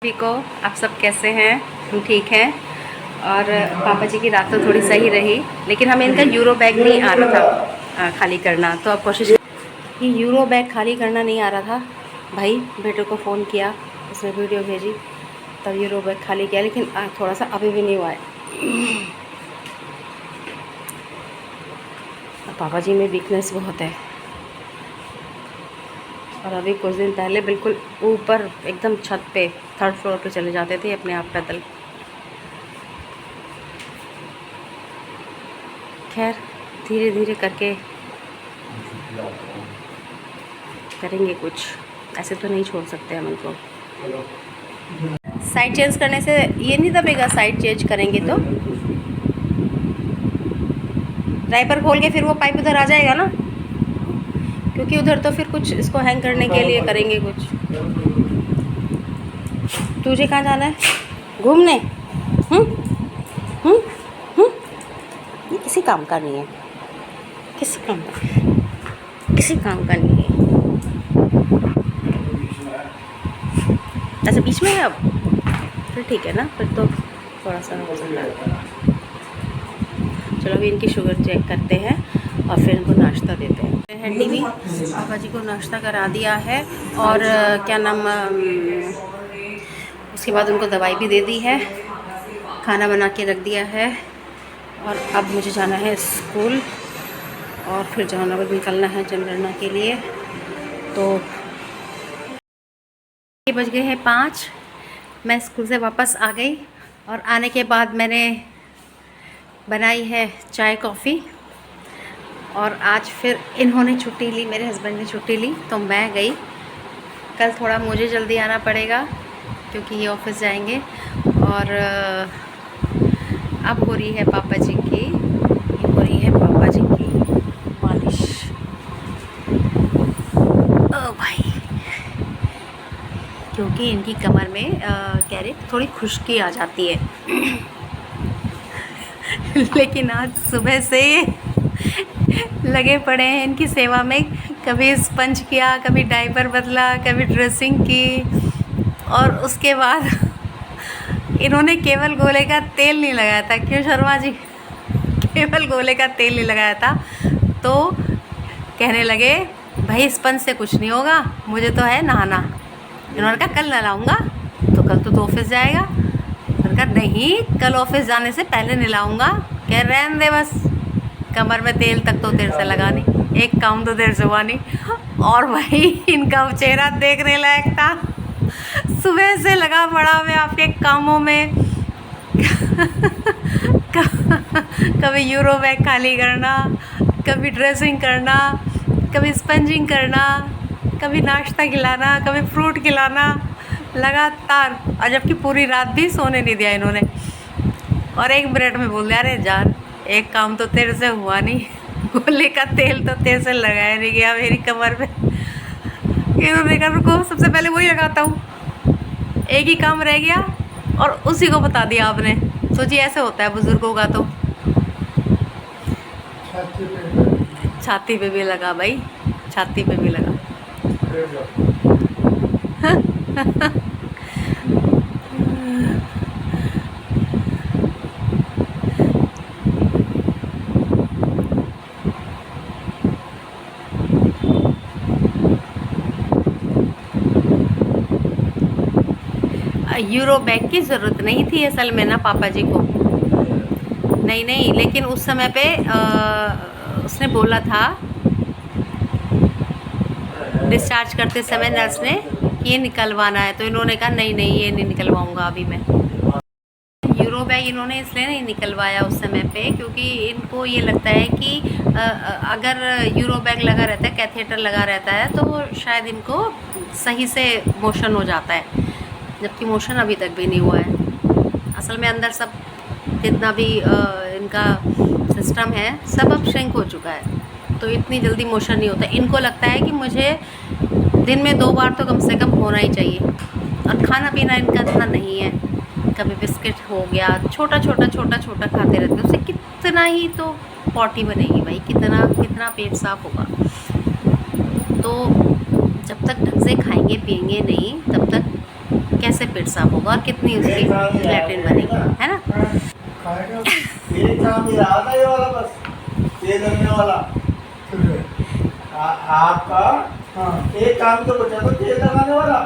सभी को आप सब कैसे हैं? हम ठीक हैं। और पापा जी की रात तो थोड़ी सही रही, लेकिन हमें इनका यूरो बैग नहीं आ रहा था खाली करना। तो अब कोशिश कि यूरो बैग खाली करना नहीं आ रहा था। भाई बेटे को फ़ोन किया, उसने वीडियो भेजी, तब यूरो बैग खाली किया, लेकिन थोड़ा सा अभी भी नहीं हुआ है। पापा जी में वीकनेस बहुत है। और अभी कुछ दिन पहले बिल्कुल ऊपर एकदम छत पे 3rd फ्लोर पे चले जाते थे अपने आप पैदल। खैर धीरे धीरे करके करेंगे कुछ, ऐसे तो नहीं छोड़ सकते हम उनको। साइड चेंज करने से ये नहीं दबेगा, साइड चेंज करेंगे तो डायपर खोल के फिर वो पाइप उधर आ जाएगा ना, क्योंकि उधर तो फिर कुछ इसको हैंग करने के लिए करेंगे कुछ। तुझे कहाँ जाना है? घूमने? ये किसी काम का नहीं है, किसी काम का नहीं है। ऐसे बीच में है अब, फिर ठीक है ना, फिर तो थोड़ा सा हो सकता है। चलो अभी इनकी शुगर चेक करते हैं और फिर इनको नाश्ता देते हैं। टीवी पापा जी को नाश्ता करा दिया है, और क्या नाम, उसके बाद उनको दवाई भी दे दी है, खाना बना के रख दिया है। और अब मुझे जाना है स्कूल, और फिर जहानाबाद निकलना है जनगणना के लिए। तो बज गए हैं 5। मैं स्कूल से वापस आ गई, और आने के बाद मैंने बनाई है चाय कॉफ़ी। और आज फिर इन्होंने छुट्टी ली, मेरे हस्बैंड ने छुट्टी ली, तो मैं गई। कल थोड़ा मुझे जल्दी आना पड़ेगा क्योंकि ये ऑफिस जाएंगे। और अब हो रही है पापा जी की, ये हो रही है पापा जी की मालिश। ओ भाई, क्योंकि इनकी कमर में कह रहे थोड़ी खुश्की आ जाती है। लेकिन आज सुबह से लगे पड़े हैं इनकी सेवा में। कभी स्पंज किया, कभी डायपर बदला, कभी ड्रेसिंग की, और उसके बाद इन्होंने केवल गोले का तेल नहीं लगाया था। क्यों शर्मा जी? केवल गोले का तेल नहीं लगाया था, तो कहने लगे भाई स्पंज से कुछ नहीं होगा, मुझे तो है नहाना। इन्होंने कहा कल नहलाऊंगा, तो कल तो ऑफिस जाएगा। मैंने कहा नहीं, कल ऑफिस जाने से पहले नहलाऊंगा। कह रहने दे, बस कमर में तेल तक तो तेरे से लगा नहीं, एक काम तो तेरे से हुआ नहीं। और भाई इनका चेहरा देखने लायक था। सुबह से लगा पड़ा मैं आपके कामों में। कभी यूरो बैग खाली करना, कभी ड्रेसिंग करना, कभी स्पंजिंग करना, कभी नाश्ता खिलाना, कभी फ्रूट खिलाना, लगातार। और जबकि पूरी रात भी सोने नहीं दिया इन्होंने। और 1 मिनट में बोल दिया अरे जान, एक काम तो तेरे से हुआ नहीं, गोले का तेल तो तेरे से लगाया नहीं गया मेरी कमर में। इन्होंने कहा रुको, सबसे पहले वही लगाता हूँ, एक ही काम रह गया और उसी को बता दिया आपने। सोचिए ऐसे होता है बुजुर्गों का। तो छाती पे भी लगा भाई, छाती पे भी लगा। यूरो बैग की ज़रूरत नहीं थी असल में ना पापा जी को, नहीं, लेकिन उस समय पे उसने बोला था डिस्चार्ज करते समय नर्स ने कि ये निकलवाना है, तो इन्होंने कहा नहीं ये नहीं निकलवाऊंगा अभी मैं। यूरो बैग इन्होंने इसलिए नहीं निकलवाया उस समय पे, क्योंकि इनको ये लगता है कि अगर यूरो बैग लगा रहता है, कैथेटर लगा रहता है, तो शायद इनको सही से मोशन हो जाता है, जबकि मोशन अभी तक भी नहीं हुआ है। असल में अंदर सब जितना भी इनका सिस्टम है सब अब श्रिंक हो चुका है, तो इतनी जल्दी मोशन नहीं होता। इनको लगता है कि मुझे दिन में 2 बार तो कम से कम होना ही चाहिए। और खाना पीना इनका इतना नहीं है, कभी बिस्किट हो गया, छोटा छोटा खाते रहते हैं। उससे कितना ही तो पॉटी बनेगी भाई, कितना पेट साफ होगा। तो जब तक ढंग से खाएंगे पिएंगे नहीं, तब तक कैसे पेट साफ होगा और कितनी उसकी लैट्रिन बनेगी, है ना। एक काम ही रहा था ये वाला, बस ये करने वाला आपका। हाँ, एक काम तो बचा था तेल लगाने वाला,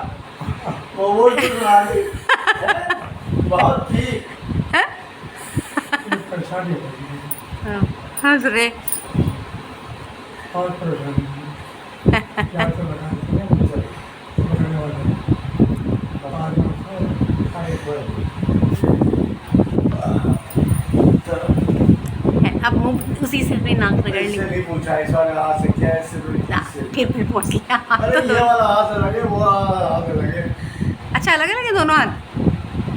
वो तो बना दी। बहुत ठीक। परेशानी हंस रहे और परेशानी क्या तो बताने वाला अब मुंह उसी से अपनी नाक रगड़ ली। नहीं पूछा इस वाले हाथ से क्या है, फिर पहुंच लिया। अरे ये वाला हाथ से लगे, वो वाला हाथ से लगे। अच्छा अलग लगे दोनों हाथ,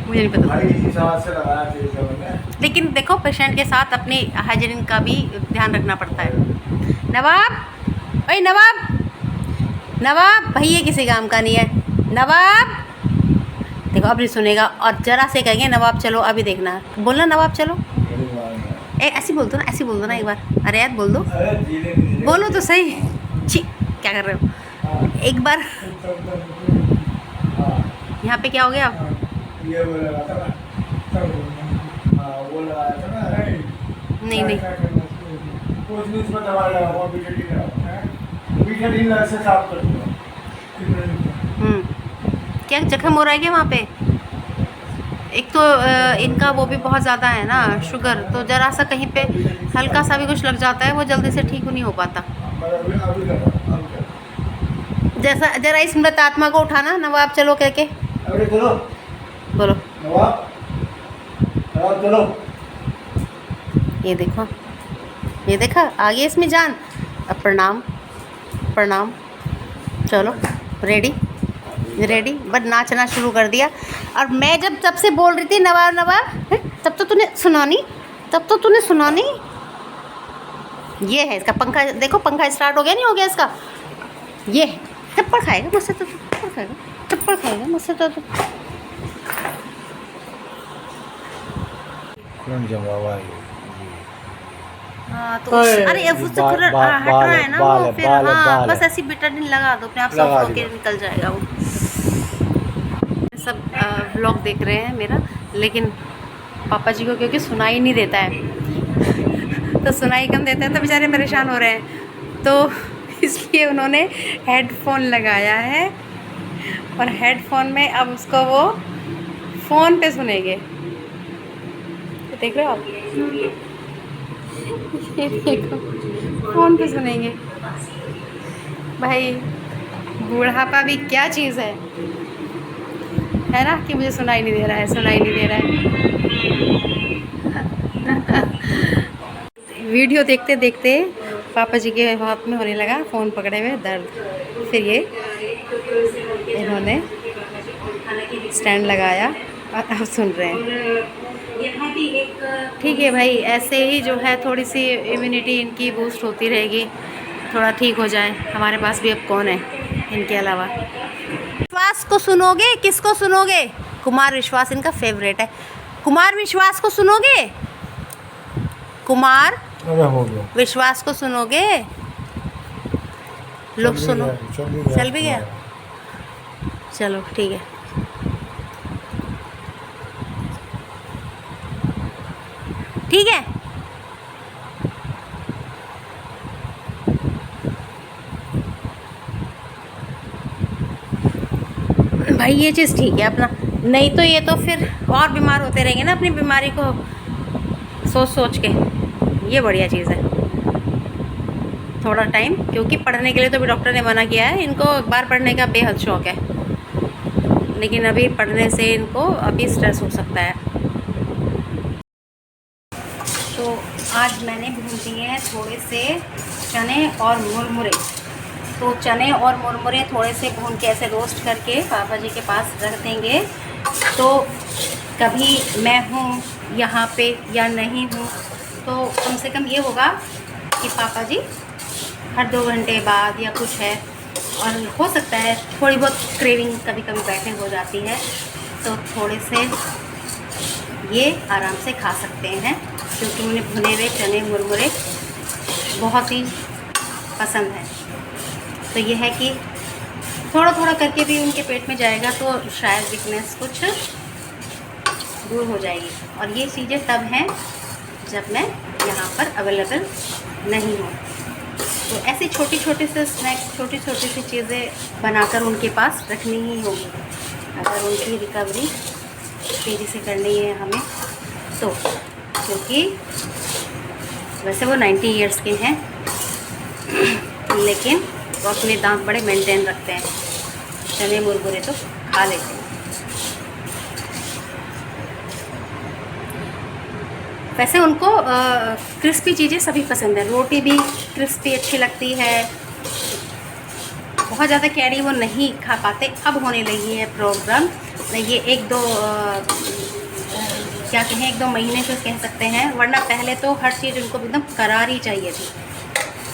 मुझे नहीं पता भाई इस हाथ से लगाया था मैंने। लेकिन देखो पेशेंट के साथ अपने हाइजीन का भी ध्यान रखना पड़ता है। नवाब, ओए नवाब, नवाब भैया किसी काम का नहीं है। नवाब देखो अब नहीं सुनेगा, और जरा से कहेंगे नवाब चलो, अभी देखना बोलना नवाब चलो। ऐसी बोल दो ना, ऐसी बोल दो ना एक बार, अरे यार बोल दो, बोलो तो सही। छी क्या कर रहे हो, एक बार। यहाँ पे क्या हो गया, ये वो लगा था ना, वो लगाया था ना। नहीं नहीं कुछ नहीं इसमें दवा लगा, वो बीटाडीन लगा से साफ कर दूंगा। क्या जख्म हो रहा है क्या वहाँ पे। एक तो इनका वो भी बहुत ज़्यादा है ना शुगर, तो ज़रा सा कहीं पे हल्का सा भी कुछ लग जाता है वो जल्दी से ठीक नहीं हो पाता। जैसा जरा इस मृत आत्मा को उठाना नवाब चलो कह के चलो, बोलो नवाब चलो। ये देखो, ये देखा आ गई इसमें जान। अब प्रणाम प्रणाम, चलो रेडी रेडी, बस नाचना शुरू कर दिया। और मैं जब से बोल रही थी नवाब नवाब, तब तो तूने सुना नहीं, तब तो तूने सुना नहीं। ये है इसका पंखा, देखो पंखा स्टार्ट हो गया, नहीं हो गया इसका। ये है थप्पड़ खाएगा मुझसे, तो थप्पड़ खाएगा, थप्पड़ खाएगा मुझसे तो। हाँ तो अरे अब उससे हट रहा है ना वो, फिर हाँ बस ऐसी बेटाडीन लगा दो अपने आप साफ होके निकल जाएगा वो। सब व्लॉग देख रहे हैं मेरा, लेकिन पापा जी को क्योंकि सुनाई नहीं देता है तो सुनाई कम देता है तो बेचारे परेशान हो रहे हैं, तो इसलिए उन्होंने हेडफोन लगाया है, और हेडफोन में अब उसको वो फ़ोन पे सुनेंगे। देख रहे हो आप, ये देखो फ़ोन पे सुनेंगे। भाई बुढ़ापा भी क्या चीज़ है ना, कि मुझे सुनाई नहीं दे रहा है, सुनाई नहीं दे रहा है। वीडियो देखते देखते पापा जी के हाथ में होने लगा फ़ोन पकड़े हुए दर्द, फिर ये इन्होंने स्टैंड लगाया और अब सुन रहे हैं। ठीक है भाई, ऐसे ही जो है थोड़ी सी इम्यूनिटी इनकी बूस्ट होती रहेगी, थोड़ा ठीक हो जाए। हमारे पास भी अब कौन है इनके अलावा। विश्वास को सुनोगे, किसको सुनोगे, कुमार विश्वास इनका फेवरेट है। कुमार विश्वास को सुनोगे, कुमार विश्वास को सुनोगे, लोग सुनो। चल भी गया, चलो ठीक है। ठीक है भाई, ये चीज़ ठीक है अपना, नहीं तो ये तो फिर और बीमार होते रहेंगे ना अपनी बीमारी को सोच सोच के। ये बढ़िया चीज़ है, थोड़ा टाइम, क्योंकि पढ़ने के लिए तो भी डॉक्टर ने मना किया है, इनको अखबार पढ़ने का बेहद शौक़ है, लेकिन अभी पढ़ने से इनको अभी स्ट्रेस हो सकता है। तो आज मैंने भून दिए हैं थोड़े से चने और मुरमुरे, तो चने और मुरमुरे थोड़े से भून के ऐसे रोस्ट करके पापा जी के पास रख देंगे। तो कभी मैं हूँ यहाँ पे या नहीं हूँ, तो कम से कम ये होगा कि पापा जी हर 2 घंटे बाद या कुछ है, और हो सकता है थोड़ी बहुत क्रेविंग कभी कभी बैठे हो जाती है, तो थोड़े से ये आराम से खा सकते हैं, क्योंकि मुझे भुने हुए चने मुरमुरे बहुत ही पसंद है। तो ये है कि थोड़ा थोड़ा करके भी उनके पेट में जाएगा तो शायद वीकनेस कुछ दूर हो जाएगी। और ये चीज़ें तब हैं जब मैं यहाँ पर अवेलेबल नहीं हूँ। तो ऐसी छोटी छोटी से स्नैक्स, छोटी छोटी सी चीज़ें बनाकर उनके पास रखनी ही होगी अगर उनकी रिकवरी तेज़ी से करनी है हमें तो। क्योंकि वैसे वो 90 इयर्स के हैं लेकिन वो अपने दांत बड़े मेंटेन रखते हैं, चने मुरमुरे तो खा लेते हैं। वैसे उनको क्रिस्पी चीज़ें सभी पसंद है, रोटी भी क्रिस्पी अच्छी लगती है। बहुत ज़्यादा कैरी वो नहीं खा पाते, अब होने लगी है प्रॉब्लम। ये एक दो क्या कहें, 1-2 महीने से कह सकते हैं, वरना पहले तो हर चीज़ उनको एकदम करारी चाहिए थी।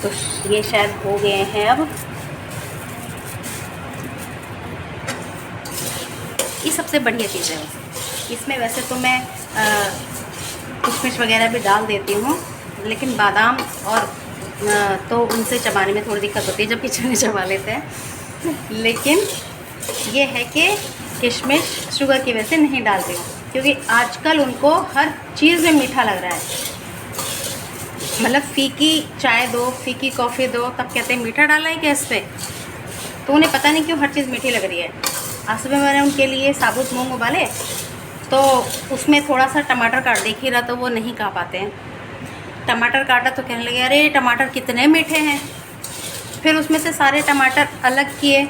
तो ये शायद हो गए हैं अब। ये सबसे बढ़िया चीज़ है वैसे। इसमें वैसे तो मैं किशमिश वगैरह भी डाल देती हूँ, लेकिन बादाम और तो उनसे चबाने में थोड़ी दिक्कत होती है जबकि चने चबा लेते हैं। लेकिन ये है कि किशमिश शुगर की वजह से नहीं डालती हूँ, क्योंकि आजकल उनको हर चीज़ में मीठा लग रहा है। मतलब फीकी चाय दो, फीकी कॉफ़ी दो, तब कहते हैं मीठा डाला है क्या इस पर। तो उन्हें पता नहीं क्यों हर चीज़ मीठी लग रही है। आज सुबह मैंने उनके लिए साबुत मूंग उबाले तो उसमें थोड़ा सा टमाटर काट, देख ही रहा तो वो नहीं खा पाते हैं। टमाटर काटा तो कहने लगे अरे टमाटर कितने मीठे हैं। फिर उसमें से सारे टमाटर अलग किए,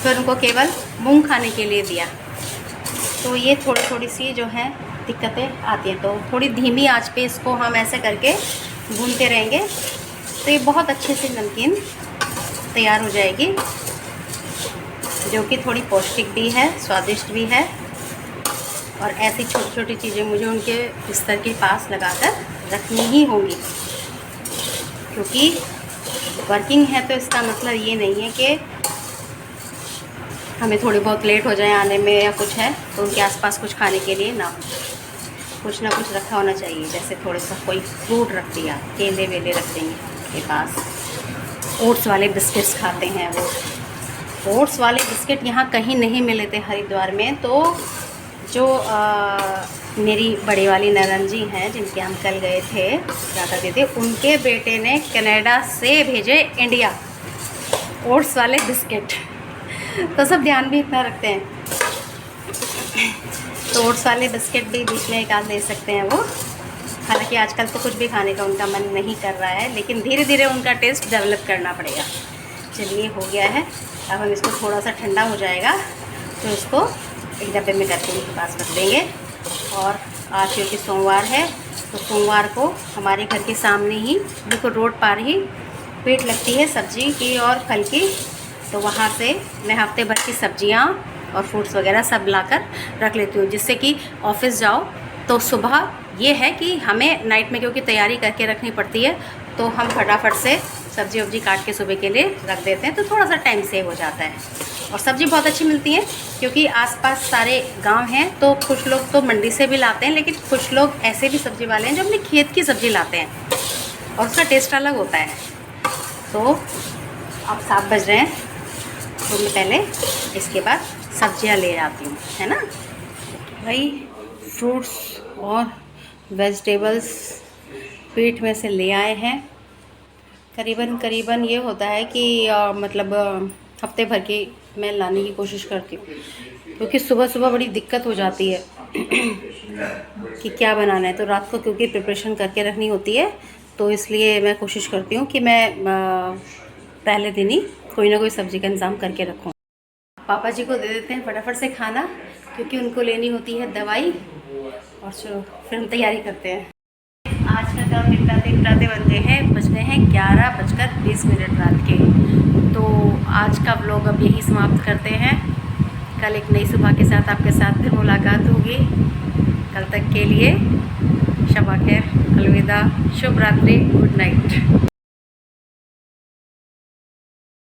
फिर उनको केवल मूंग खाने के लिए दिया। तो ये थोड़ी थोड़ी सी जो है दिक्कतें आती हैं। तो थोड़ी धीमी आंच पे इसको हम ऐसे करके भूनते रहेंगे तो ये बहुत अच्छे से नमकीन तैयार हो जाएगी, जो कि थोड़ी पौष्टिक भी है, स्वादिष्ट भी है। और ऐसी छोटी छोटी चीज़ें मुझे उनके बिस्तर के पास लगाकर रखनी ही होंगी, क्योंकि वर्किंग है तो इसका मतलब ये नहीं है कि हमें थोड़ी बहुत लेट हो जाए आने में या कुछ है तो उनके आसपास कुछ खाने के लिए ना हो। कुछ ना कुछ रखा होना चाहिए, जैसे थोड़ा सा कोई फ्रूट रख दिया, केले वेले रख देंगे उनके पास। ओट्स वाले बिस्किट्स खाते हैं वो। ओट्स वाले बिस्किट यहाँ कहीं नहीं मिले थे हरिद्वार में। तो जो मेरी बड़ी वाली ननद जी हैं जिनके हम कल गए थे दादा दीदी, उनके बेटे ने कनाडा से भेजे इंडिया ओट्स वाले बिस्किट। तो सब ध्यान भी इतना रखते हैं। तो ओट्स वाले बिस्किट भी बीच में एक आध ले सकते हैं वो। हालांकि आजकल तो कुछ भी खाने का उनका मन नहीं कर रहा है, लेकिन धीरे धीरे उनका टेस्ट डेवलप करना पड़ेगा। चलिए हो गया है, अब हम इसको थोड़ा सा ठंडा हो जाएगा तो इसको एक डब्बे में करके उनके पास रख देंगे। और आज क्योंकि सोमवार है तो सोमवार को हमारे घर के सामने ही बिल्कुल रोड पार ही पेट लगती है सब्जी की और फल की। तो वहाँ से मैं हफ्ते भर की सब्जियाँ और फ्रूट्स वगैरह सब लाकर रख लेती हूँ, जिससे कि ऑफिस जाओ तो सुबह ये है कि हमें नाइट में क्योंकि तैयारी करके रखनी पड़ती है तो हम फटाफट से सब्जी वब्जी काट के सुबह के लिए रख देते हैं, तो थोड़ा सा टाइम सेव हो जाता है। और सब्ज़ी बहुत अच्छी मिलती है क्योंकि आसपास सारे गांव हैं। तो कुछ लोग तो मंडी से भी लाते हैं, लेकिन कुछ लोग ऐसे भी सब्ज़ी वाले हैं जो अपने खेत की सब्ज़ी लाते हैं और उसका टेस्ट अलग होता है। तो अब 7 बज रहे हैं तो मैं पहले इसके बाद सब्जियां ले आती हूँ, है ना भाई। फ्रूट्स और वेजिटेबल्स पेट में से ले आए हैं। करीबन ये होता है कि मतलब हफ्ते भर की मैं लाने की कोशिश करती हूँ, क्योंकि सुबह सुबह बड़ी दिक्कत हो जाती है कि क्या बनाना है। तो रात को क्योंकि प्रिपरेशन करके रखनी होती है, तो इसलिए मैं कोशिश करती हूँ कि मैं पहले दिन ही कोई ना कोई सब्ज़ी का इंतज़ाम करके रखूँ। पापा जी को दे देते हैं फटाफट से खाना, क्योंकि उनको लेनी होती है दवाई, और फिर हम तैयारी करते हैं। आज का काम निपटाते बज गए हैं 11:20 रात के। तो आज का व्लॉग अब यही समाप्त करते हैं। कल एक नई सुबह के साथ आपके साथ फिर मुलाकात होगी। कल तक के लिए शब खैर, अलविदा, शुभ रात्रि, गुड नाइट।